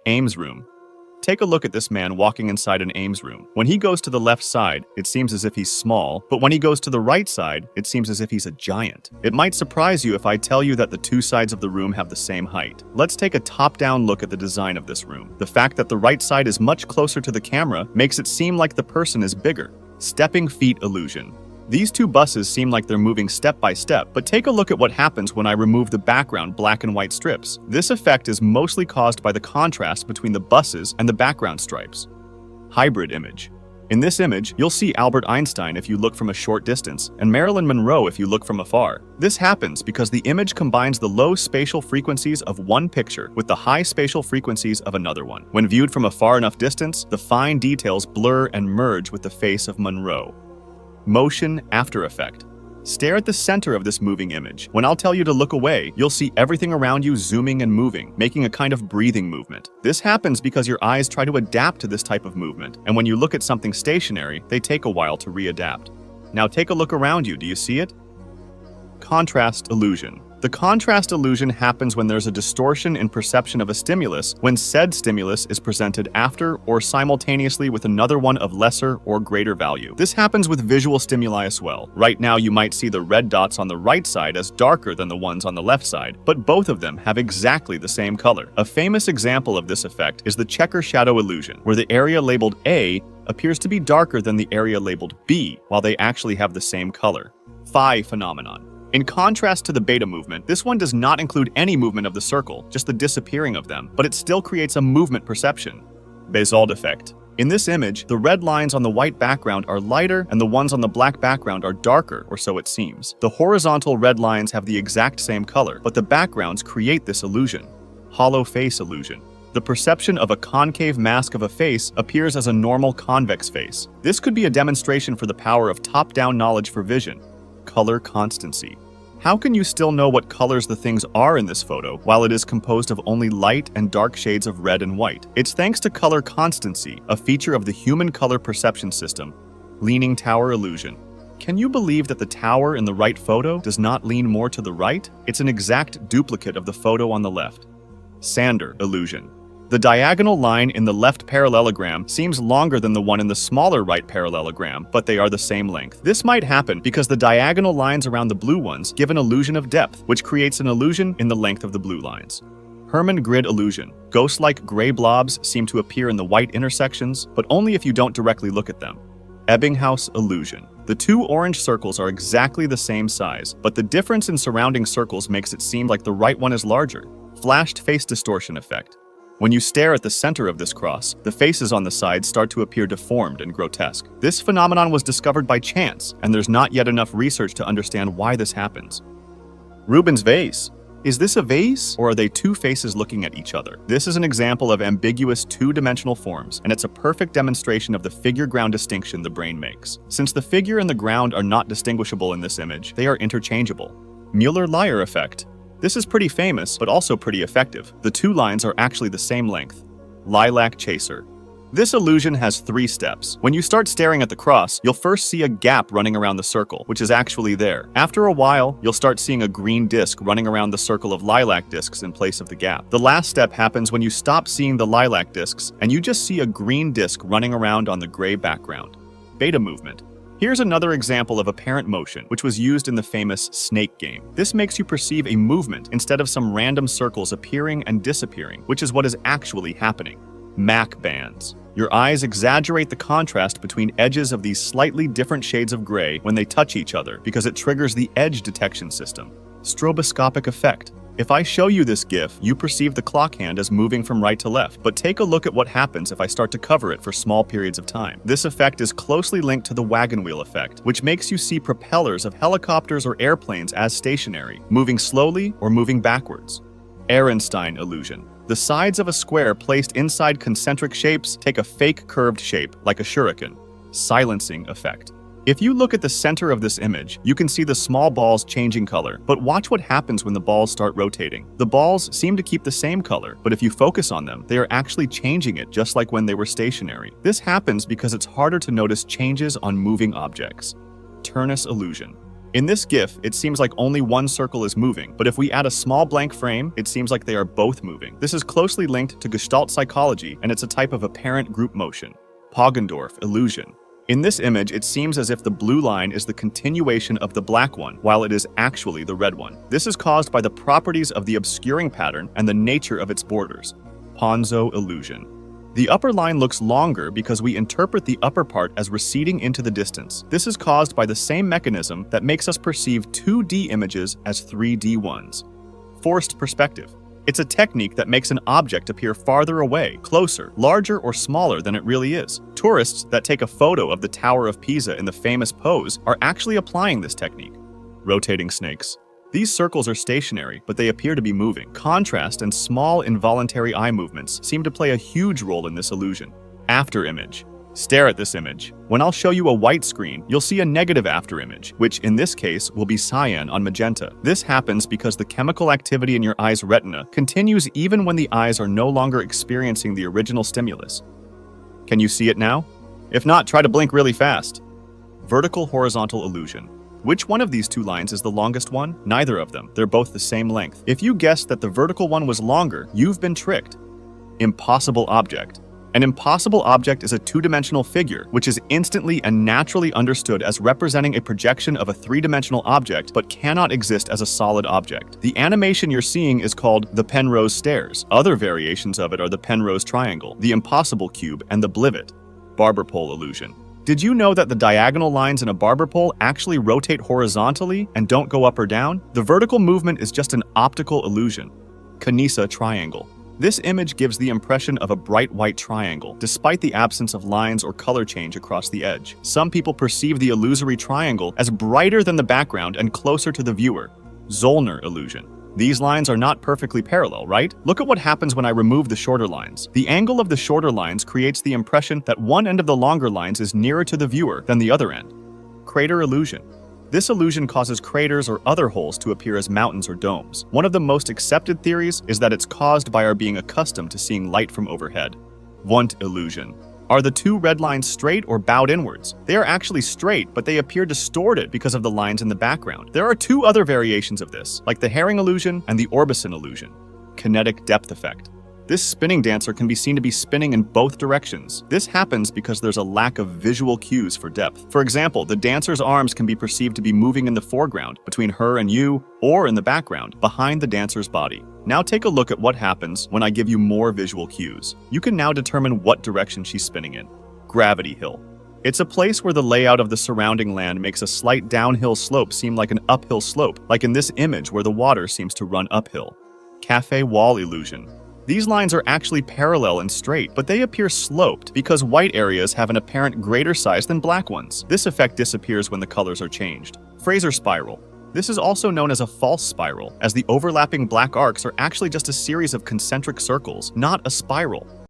Ames Room. Take a look at this man walking inside an Ames room. When he goes to the left side, it seems as if he's small, but when he goes to the right side, it seems as if he's a giant. It might surprise you if I tell you that the two sides of the room have the same height. Let's take a top-down look at the design of this room. The fact that the right side is much closer to the camera makes it seem like the person is bigger. Stepping feet illusion. These two buses seem like they're moving step by step, but take a look at what happens when I remove the background black and white strips. This effect is mostly caused by the contrast between the buses and the background stripes. Hybrid image. In this image, you'll see Albert Einstein if you look from a short distance, and Marilyn Monroe if you look from afar. This happens because the image combines the low spatial frequencies of one picture with the high spatial frequencies of another one. When viewed from a far enough distance, the fine details blur and merge with the face of Monroe. Motion after effect. Stare at the center of this moving image. When I'll tell you to look away, you'll see everything around you zooming and moving, making a kind of breathing movement. This happens because your eyes try to adapt to this type of movement, and when you look at something stationary, they take a while to readapt. Now take a look around you. Do you see it? Contrast illusion. The contrast illusion happens when there's a distortion in perception of a stimulus when said stimulus is presented after or simultaneously with another one of lesser or greater value. This happens with visual stimuli as well. Right now you might see the red dots on the right side as darker than the ones on the left side, but both of them have exactly the same color. A famous example of this effect is the checker shadow illusion, where the area labeled A appears to be darker than the area labeled B, while they actually have the same color. Phi phenomenon. In contrast to the beta movement, this one does not include any movement of the circle, just the disappearing of them, but it still creates a movement perception. Bézold effect. In this image, the red lines on the white background are lighter and the ones on the black background are darker, or so it seems. The horizontal red lines have the exact same color, but the backgrounds create this illusion. Hollow face illusion. The perception of a concave mask of a face appears as a normal convex face. This could be a demonstration for the power of top-down knowledge for vision. Color constancy. How can you still know what colors the things are in this photo while it is composed of only light and dark shades of red and white? It's thanks to color constancy, a feature of the human color perception system. Leaning tower illusion. Can you believe that the tower in the right photo does not lean more to the right? It's an exact duplicate of the photo on the left. Sander illusion. The diagonal line in the left parallelogram seems longer than the one in the smaller right parallelogram, but they are the same length. This might happen because the diagonal lines around the blue ones give an illusion of depth, which creates an illusion in the length of the blue lines. Hermann grid illusion. Ghost-like gray blobs seem to appear in the white intersections, but only if you don't directly look at them. Ebbinghaus illusion. The two orange circles are exactly the same size, but the difference in surrounding circles makes it seem like the right one is larger. Flashed face distortion effect. When you stare at the center of this cross, the faces on the sides start to appear deformed and grotesque. This phenomenon was discovered by chance, and there's not yet enough research to understand why this happens. Rubens vase. Is this a vase, or are they two faces looking at each other? This is an example of ambiguous two-dimensional forms, and it's a perfect demonstration of the figure-ground distinction the brain makes. Since the figure and the ground are not distinguishable in this image, they are interchangeable. Mueller-Lyer effect. This is pretty famous, but also pretty effective. The two lines are actually the same length. Lilac chaser. This illusion has 3 steps. When you start staring at the cross, you'll first see a gap running around the circle, which is actually there. After a while, you'll start seeing a green disc running around the circle of lilac discs in place of the gap. The last step happens when you stop seeing the lilac discs, and you just see a green disc running around on the gray background. Beta movement. Here's another example of apparent motion, which was used in the famous snake game. This makes you perceive a movement instead of some random circles appearing and disappearing, which is what is actually happening. Mach bands. Your eyes exaggerate the contrast between edges of these slightly different shades of gray when they touch each other because it triggers the edge detection system. Stroboscopic effect. If I show you this GIF, you perceive the clock hand as moving from right to left, but take a look at what happens if I start to cover it for small periods of time. This effect is closely linked to the wagon wheel effect, which makes you see propellers of helicopters or airplanes as stationary, moving slowly or moving backwards. Ehrenstein illusion. The sides of a square placed inside concentric shapes take a fake curved shape, like a shuriken. Silencing effect. If you look at the center of this image, you can see the small balls changing color, but watch what happens when the balls start rotating. The balls seem to keep the same color, but if you focus on them, they are actually changing it just like when they were stationary. This happens because it's harder to notice changes on moving objects. Turnus illusion. In this GIF, it seems like only one circle is moving, but if we add a small blank frame, it seems like they are both moving. This is closely linked to Gestalt psychology, and it's a type of apparent group motion. Poggendorf illusion. In this image, it seems as if the blue line is the continuation of the black one, while it is actually the red one. This is caused by the properties of the obscuring pattern and the nature of its borders. Ponzo illusion. The upper line looks longer because we interpret the upper part as receding into the distance. This is caused by the same mechanism that makes us perceive 2D images as 3D ones. Forced perspective. It's a technique that makes an object appear farther away, closer, larger, or smaller than it really is. Tourists that take a photo of the Tower of Pisa in the famous pose are actually applying this technique. Rotating snakes. These circles are stationary, but they appear to be moving. Contrast and small involuntary eye movements seem to play a huge role in this illusion. Afterimage. Stare at this image. When I'll show you a white screen, you'll see a negative afterimage, which in this case will be cyan on magenta. This happens because the chemical activity in your eye's retina continues even when the eyes are no longer experiencing the original stimulus. Can you see it now? If not, try to blink really fast. Vertical-horizontal illusion. Which one of these two lines is the longest one? Neither of them. They're both the same length. If you guessed that the vertical one was longer, you've been tricked. Impossible object. An impossible object is a two-dimensional figure, which is instantly and naturally understood as representing a projection of a three-dimensional object, but cannot exist as a solid object. The animation you're seeing is called the Penrose stairs. Other variations of it are the Penrose triangle, the impossible cube, and the blivet. Barber pole illusion. Did you know that the diagonal lines in a barber pole actually rotate horizontally and don't go up or down? The vertical movement is just an optical illusion. Canisa triangle. This image gives the impression of a bright white triangle, despite the absence of lines or color change across the edge. Some people perceive the illusory triangle as brighter than the background and closer to the viewer. Zollner illusion. These lines are not perfectly parallel, right? Look at what happens when I remove the shorter lines. The angle of the shorter lines creates the impression that one end of the longer lines is nearer to the viewer than the other end. Crater illusion. This illusion causes craters or other holes to appear as mountains or domes. One of the most accepted theories is that it's caused by our being accustomed to seeing light from overhead. Wundt illusion. Are the two red lines straight or bowed inwards? They are actually straight, but they appear distorted because of the lines in the background. There are two other variations of this, like the herring illusion and the Orbison illusion. Kinetic depth effect. This spinning dancer can be seen to be spinning in both directions. This happens because there's a lack of visual cues for depth. For example, the dancer's arms can be perceived to be moving in the foreground, between her and you, or in the background, behind the dancer's body. Now take a look at what happens when I give you more visual cues. You can now determine what direction she's spinning in. Gravity hill. It's a place where the layout of the surrounding land makes a slight downhill slope seem like an uphill slope, like in this image where the water seems to run uphill. Cafe wall illusion. These lines are actually parallel and straight, but they appear sloped because white areas have an apparent greater size than black ones. This effect disappears when the colors are changed. Fraser spiral. This is also known as a false spiral, as the overlapping black arcs are actually just a series of concentric circles, not a spiral.